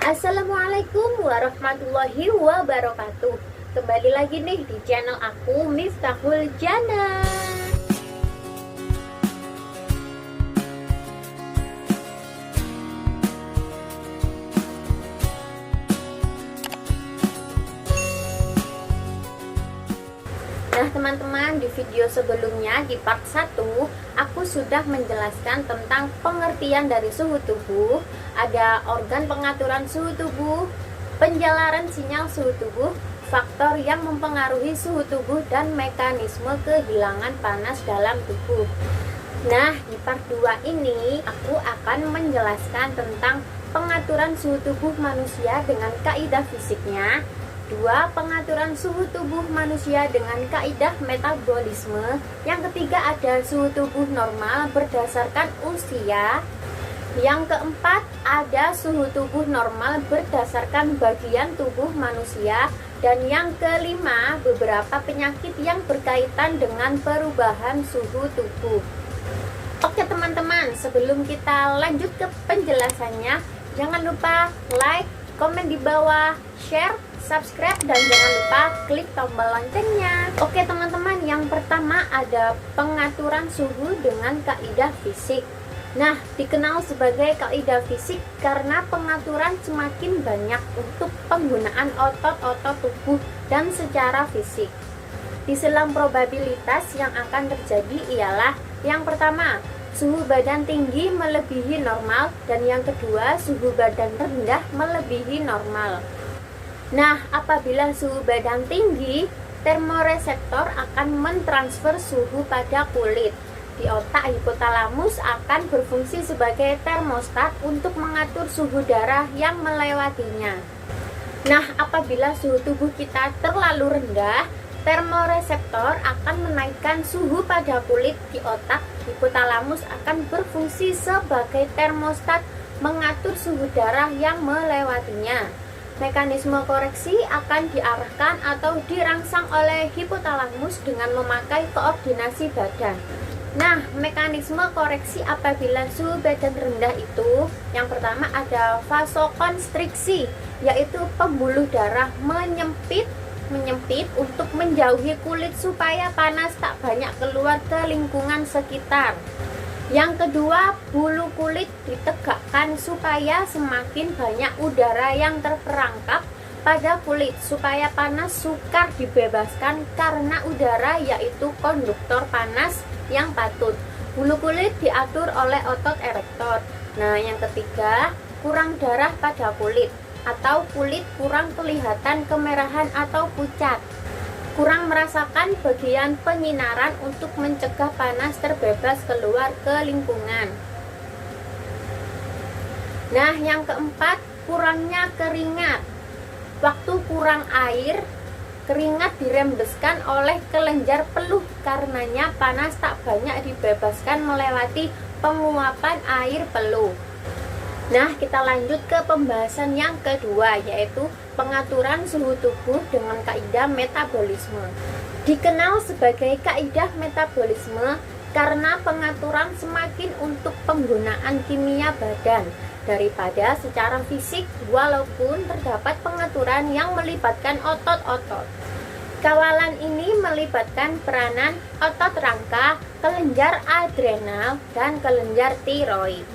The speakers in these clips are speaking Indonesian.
Assalamualaikum warahmatullahi wabarakatuh. Kembali lagi nih di channel aku, Miftahul Jana. Nah teman-teman, di video sebelumnya di part 1 aku sudah menjelaskan tentang pengertian dari suhu tubuh. Ada organ pengaturan suhu tubuh, penjalaran sinyal suhu tubuh, faktor yang mempengaruhi suhu tubuh, dan mekanisme kehilangan panas dalam tubuh. Nah di part 2 ini aku akan menjelaskan tentang pengaturan suhu tubuh manusia dengan kaidah fisiknya. 2. Pengaturan suhu tubuh manusia dengan kaidah metabolisme. Yang ketiga ada suhu tubuh normal berdasarkan usia. Yang keempat ada suhu tubuh normal berdasarkan bagian tubuh manusia. Dan yang kelima beberapa penyakit yang berkaitan dengan perubahan suhu tubuh. Oke teman-teman, sebelum kita lanjut ke penjelasannya, jangan lupa like, komen di bawah, share, subscribe, dan jangan lupa klik tombol loncengnya. Oke teman-teman, yang pertama ada pengaturan suhu dengan kaidah fisik. Nah, dikenal sebagai kaidah fisik karena pengaturan semakin banyak untuk penggunaan otot-otot tubuh dan secara fisik. Di selang probabilitas yang akan terjadi ialah yang pertama, suhu badan tinggi melebihi normal, dan yang kedua, suhu badan rendah melebihi normal. Nah, apabila suhu badan tinggi, termoreseptor akan mentransfer suhu pada kulit. Di otak, hipotalamus akan berfungsi sebagai termostat untuk mengatur suhu darah yang melewatinya. Nah, apabila suhu tubuh kita terlalu rendah, termoreseptor akan menaikkan suhu pada kulit. Di otak, hipotalamus akan berfungsi sebagai termostat mengatur suhu darah yang melewatinya. Mekanisme koreksi akan diarahkan atau dirangsang oleh hipotalamus dengan memakai koordinasi badan. Nah, mekanisme koreksi apabila suhu badan rendah itu, yang pertama ada vasokonstriksi, yaitu pembuluh darah menyempit untuk menjauhi kulit supaya panas tak banyak keluar ke lingkungan sekitar. Yang kedua, bulu kulit ditegakkan supaya semakin banyak udara yang terperangkap pada kulit supaya panas sukar dibebaskan karena udara yaitu konduktor panas yang patut. Bulu kulit diatur oleh otot erektor. Nah, yang ketiga, kurang darah pada kulit atau kulit kurang kelihatan kemerahan atau pucat. Kurang merasakan bagian penyinaran untuk mencegah panas terbebas keluar ke lingkungan. Nah, yang keempat, kurangnya keringat. Waktu kurang air, keringat dirembeskan oleh kelenjar peluh, karenanya panas tak banyak dibebaskan melewati penguapan air peluh. Nah, kita lanjut ke pembahasan yang kedua, yaitu pengaturan suhu tubuh dengan kaidah metabolisme. Dikenal sebagai kaidah metabolisme karena pengaturan semakin untuk penggunaan kimia badan daripada secara fisik, walaupun terdapat pengaturan yang melibatkan otot-otot. Kawalan ini melibatkan peranan otot rangka, kelenjar adrenal, dan kelenjar tiroid.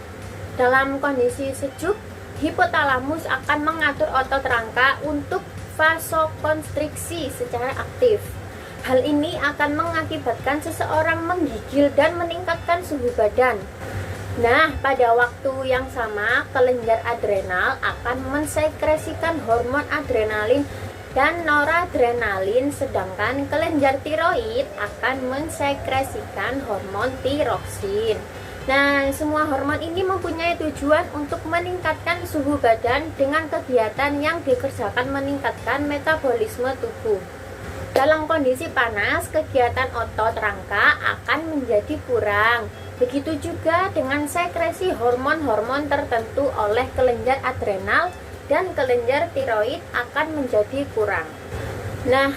Dalam kondisi sejuk, hipotalamus akan mengatur otot rangka untuk vasokonstriksi secara aktif. Hal ini akan mengakibatkan seseorang menggigil dan meningkatkan suhu badan. Nah, pada waktu yang sama, kelenjar adrenal akan mensekresikan hormon adrenalin dan noradrenalin, sedangkan kelenjar tiroid akan mensekresikan hormon tiroksin. Nah, semua hormon ini mempunyai tujuan untuk meningkatkan suhu badan dengan kegiatan yang dikerjakan meningkatkan metabolisme tubuh. Dalam kondisi panas, kegiatan otot rangka akan menjadi kurang. Begitu juga dengan sekresi hormon-hormon tertentu oleh kelenjar adrenal dan kelenjar tiroid akan menjadi kurang. Nah,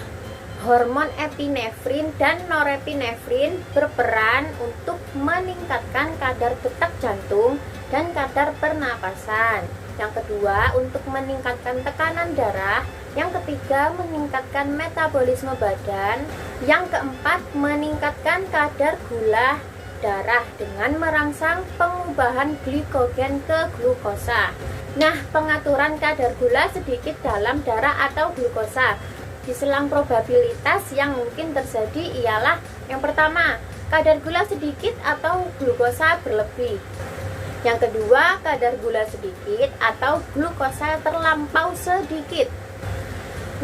hormon epinefrin dan norepinefrin berperan untuk meningkatkan kadar detak jantung dan kadar pernapasan. Yang kedua, untuk meningkatkan tekanan darah. Yang ketiga, meningkatkan metabolisme badan. Yang keempat, meningkatkan kadar gula darah dengan merangsang pengubahan glikogen ke glukosa. Nah, pengaturan kadar gula sedikit dalam darah atau glukosa di selang probabilitas yang mungkin terjadi ialah yang pertama, kadar gula sedikit atau glukosa berlebih. Yang kedua, kadar gula sedikit atau glukosa terlampau sedikit.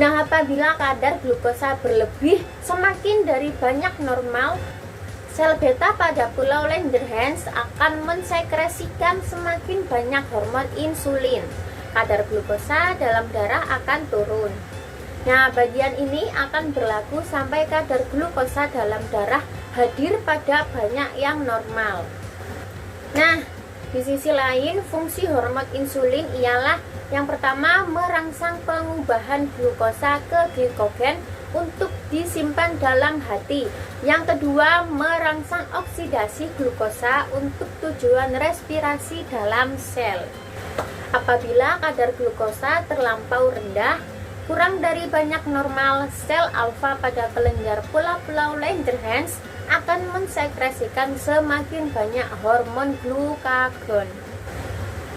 Nah, apabila kadar glukosa berlebih semakin dari banyak normal, sel beta pada pulau Langerhans akan mensekresikan semakin banyak hormon insulin. Kadar glukosa dalam darah akan turun. Nah, bagian ini akan berlaku sampai kadar glukosa dalam darah hadir pada banyak yang normal. Nah, di sisi lain, fungsi hormon insulin ialah yang pertama, merangsang pengubahan glukosa ke glikogen untuk disimpan dalam hati. Yang kedua, merangsang oksidasi glukosa untuk tujuan respirasi dalam sel. Apabila kadar glukosa terlampau rendah, kurang dari banyak normal, sel alfa pada kelenjar pulau Langerhans akan mensekresikan semakin banyak hormon glukagon.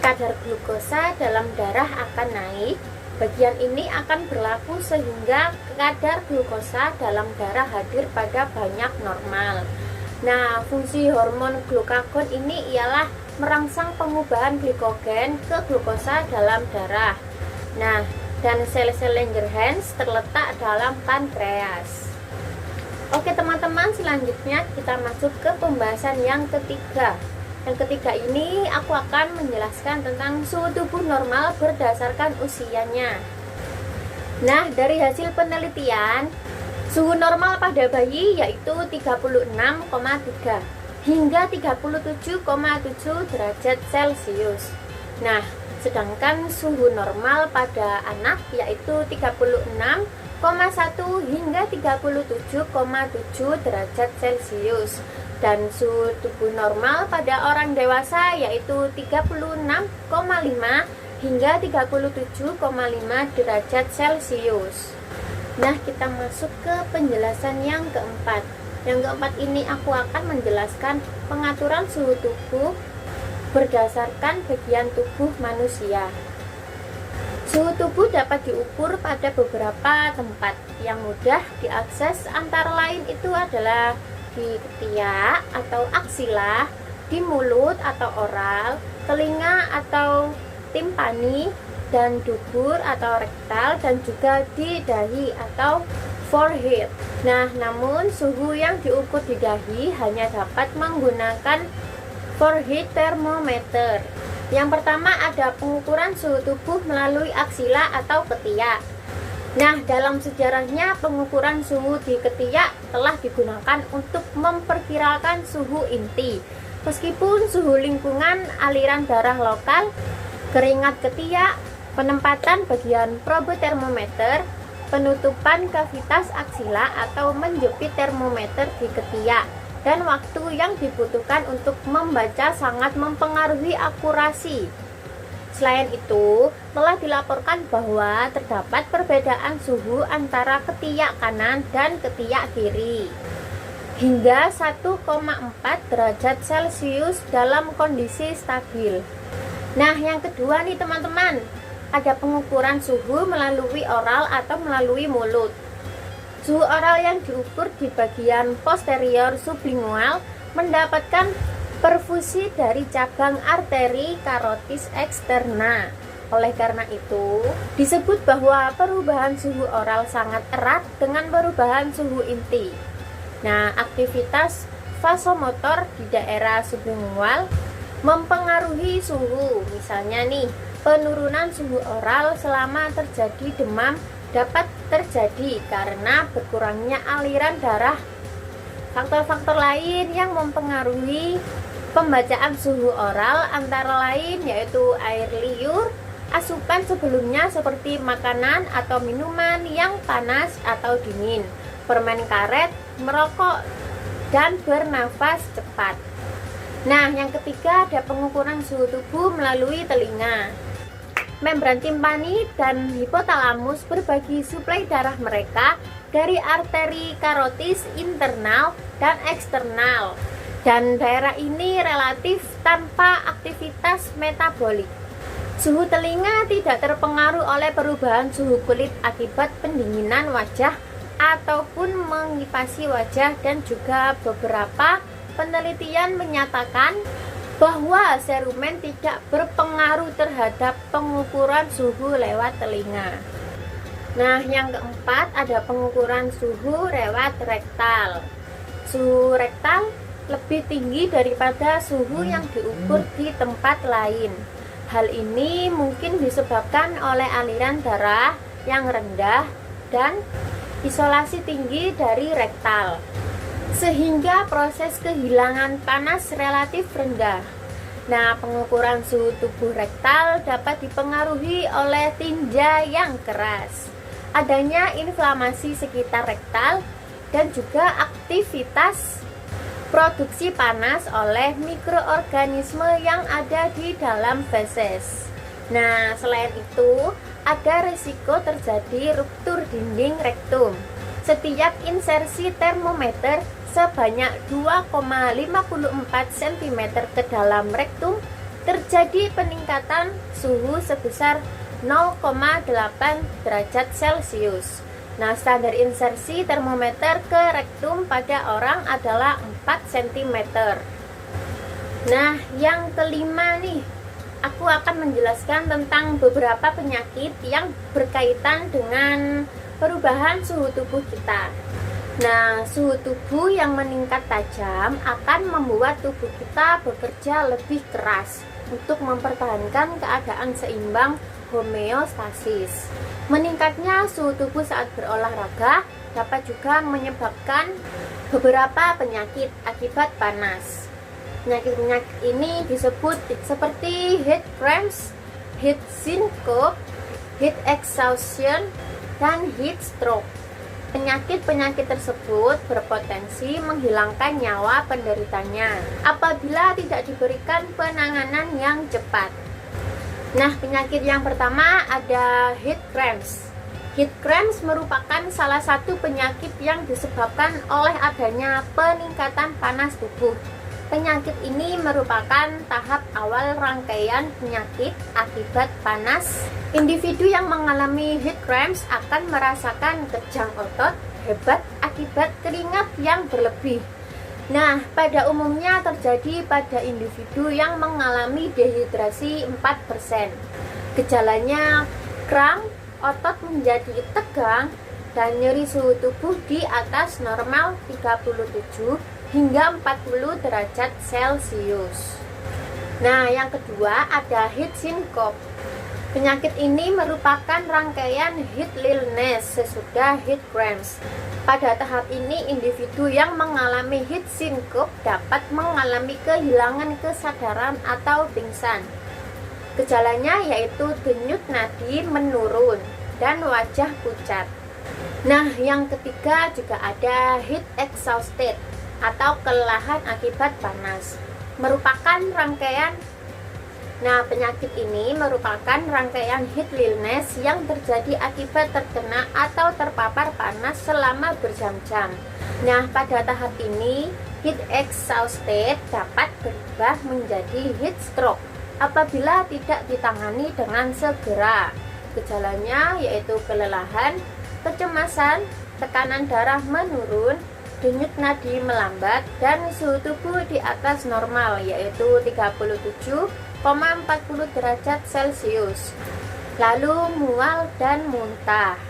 Kadar glukosa dalam darah akan naik. Bagian ini akan berlaku sehingga kadar glukosa dalam darah hadir pada banyak normal. Nah, fungsi hormon glukagon ini ialah merangsang pengubahan glikogen ke glukosa dalam darah. Nah, dan sel-sel Langerhans terletak dalam pankreas. Oke teman-teman, selanjutnya kita masuk ke pembahasan yang ketiga. Yang ketiga ini aku akan menjelaskan tentang suhu tubuh normal berdasarkan usianya. Nah, dari hasil penelitian, suhu normal pada bayi yaitu 36,3 hingga 37,7 derajat Celcius. Nah, sedangkan suhu normal pada anak yaitu 36,1 hingga 37,7 derajat Celcius. Dan suhu tubuh normal pada orang dewasa yaitu 36,5 hingga 37,5 derajat Celcius. Nah, kita masuk ke penjelasan yang keempat. Yang keempat ini aku akan menjelaskan pengaturan suhu tubuh berdasarkan bagian tubuh manusia. Suhu tubuh dapat diukur pada beberapa tempat yang mudah diakses, antara lain itu adalah di ketiak atau aksila, di mulut atau oral, telinga atau timpani, dan dubur atau rektal, dan juga di dahi atau forehead. Nah, namun suhu yang diukur di dahi hanya dapat menggunakan forehead thermometer. Yang pertama ada pengukuran suhu tubuh melalui aksila atau ketiak. Nah, dalam sejarahnya pengukuran suhu di ketiak telah digunakan untuk memperkirakan suhu inti. Meskipun suhu lingkungan, aliran darah lokal, keringat ketiak, penempatan bagian probe termometer, penutupan kavitas aksila atau menjepit termometer di ketiak, dan waktu yang dibutuhkan untuk membaca sangat mempengaruhi akurasi. Selain itu, telah dilaporkan bahwa terdapat perbedaan suhu antara ketiak kanan dan ketiak kiri hingga 1,4 derajat Celcius dalam kondisi stabil. Nah, yang kedua nih teman-teman, ada pengukuran suhu melalui oral atau melalui mulut. Suhu oral yang diukur di bagian posterior sublingual mendapatkan perfusi dari cabang arteri karotis eksterna. Oleh karena itu, disebut bahwa perubahan suhu oral sangat erat dengan perubahan suhu inti. Nah, aktivitas vasomotor di daerah sublingual mempengaruhi suhu. Misalnya nih, penurunan suhu oral selama terjadi demam dapat terjadi karena berkurangnya aliran darah. Faktor-faktor lain yang mempengaruhi pembacaan suhu oral antara lain yaitu air liur, asupan sebelumnya seperti makanan atau minuman yang panas atau dingin, permen karet, merokok, dan bernafas cepat. Nah, yang ketiga ada pengukuran suhu tubuh melalui telinga. Membran timpani dan hipotalamus berbagi suplai darah mereka dari arteri karotis internal dan eksternal, dan daerah ini relatif tanpa aktivitas metabolik. Suhu telinga tidak terpengaruh oleh perubahan suhu kulit akibat pendinginan wajah ataupun mengipasi wajah, dan juga beberapa penelitian menyatakan bahwa serumen tidak berpengaruh terhadap pengukuran suhu lewat telinga. Nah, yang keempat ada pengukuran suhu lewat rektal. Suhu rektal lebih tinggi daripada suhu yang diukur di tempat lain. Hal ini mungkin disebabkan oleh aliran darah yang rendah dan isolasi tinggi dari rektal, sehingga proses kehilangan panas relatif rendah. Nah, pengukuran suhu tubuh rektal dapat dipengaruhi oleh tinja yang keras, adanya inflamasi sekitar rektal, dan juga aktivitas produksi panas oleh mikroorganisme yang ada di dalam feses. Nah, selain itu, ada risiko terjadi ruptur dinding rektum. Setiap insersi termometer sebanyak 2,54 cm ke dalam rektum terjadi peningkatan suhu sebesar 0,8 derajat Celcius. Nah, standar insersi termometer ke rektum pada orang adalah 4 cm. Nah, yang kelima nih, aku akan menjelaskan tentang beberapa penyakit yang berkaitan dengan perubahan suhu tubuh kita. Nah, suhu tubuh yang meningkat tajam akan membuat tubuh kita bekerja lebih keras untuk mempertahankan keadaan seimbang homeostasis. Meningkatnya suhu tubuh saat berolahraga dapat juga menyebabkan beberapa penyakit akibat panas. Penyakit-penyakit ini disebut seperti heat cramps, heat syncope, heat exhaustion, dan heat stroke. Penyakit-penyakit tersebut berpotensi menghilangkan nyawa penderitanya apabila tidak diberikan penanganan yang cepat. Nah, penyakit yang pertama ada heat cramps. Heat cramps merupakan salah satu penyakit yang disebabkan oleh adanya peningkatan panas tubuh. Penyakit ini merupakan tahap awal rangkaian penyakit akibat panas. Individu yang mengalami heat cramps akan merasakan kejang otot hebat akibat keringat yang berlebih. Nah, pada umumnya terjadi pada individu yang mengalami dehidrasi 4%. Gejalanya kram, otot menjadi tegang, dan nyeri suhu tubuh di atas normal 37 hingga 40 derajat Celcius. Nah, yang kedua ada heat syncope. Penyakit ini merupakan rangkaian heat illness sesudah heat cramps. Pada tahap ini, individu yang mengalami heat syncope dapat mengalami kehilangan kesadaran atau pingsan. Gejalanya yaitu denyut nadi menurun dan wajah pucat. Nah, yang ketiga juga ada heat exhausted atau kelelahan akibat panas. Penyakit ini merupakan rangkaian heat illness yang terjadi akibat terkena atau terpapar panas selama berjam-jam. Nah, pada tahap ini, heat exhausted dapat berubah menjadi heat stroke apabila tidak ditangani dengan segera. Gejalanya yaitu kelelahan, kecemasan, tekanan darah menurun, denyut nadi melambat, dan suhu tubuh di atas normal yaitu 37,40 derajat Celcius. Lalu mual dan muntah.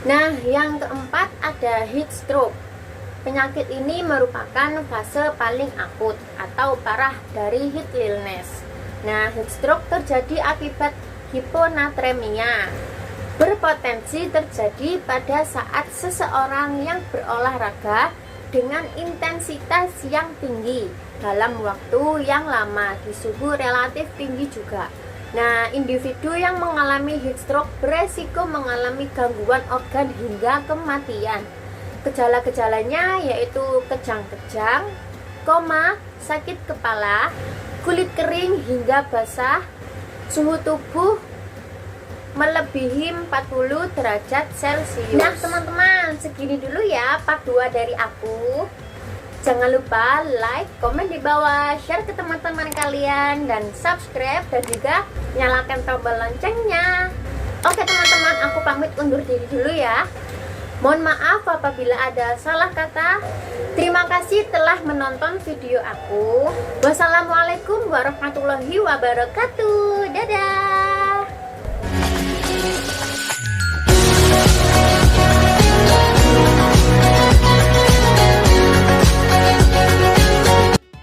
Nah, yang keempat ada heat stroke. Penyakit ini merupakan fase paling akut atau parah dari heat illness. Nah, heat stroke terjadi akibat hiponatremia. Berpotensi terjadi pada saat seseorang yang berolahraga dengan intensitas yang tinggi dalam waktu yang lama di suhu relatif tinggi juga. Nah, individu yang mengalami heat stroke beresiko mengalami gangguan organ hingga kematian. Gejala-gejalanya yaitu kejang-kejang, koma, sakit kepala, kulit kering hingga basah, suhu tubuh melebihi 40 derajat Celcius. Nah teman-teman, segini dulu ya part 2 dari aku. Jangan lupa like, komen di bawah, share ke teman-teman kalian, dan subscribe dan juga nyalakan tombol loncengnya. Oke teman-teman, aku pamit undur diri dulu ya. Mohon maaf apabila ada salah kata. Terima kasih telah menonton video aku. Wassalamualaikum warahmatullahi wabarakatuh. Dadah.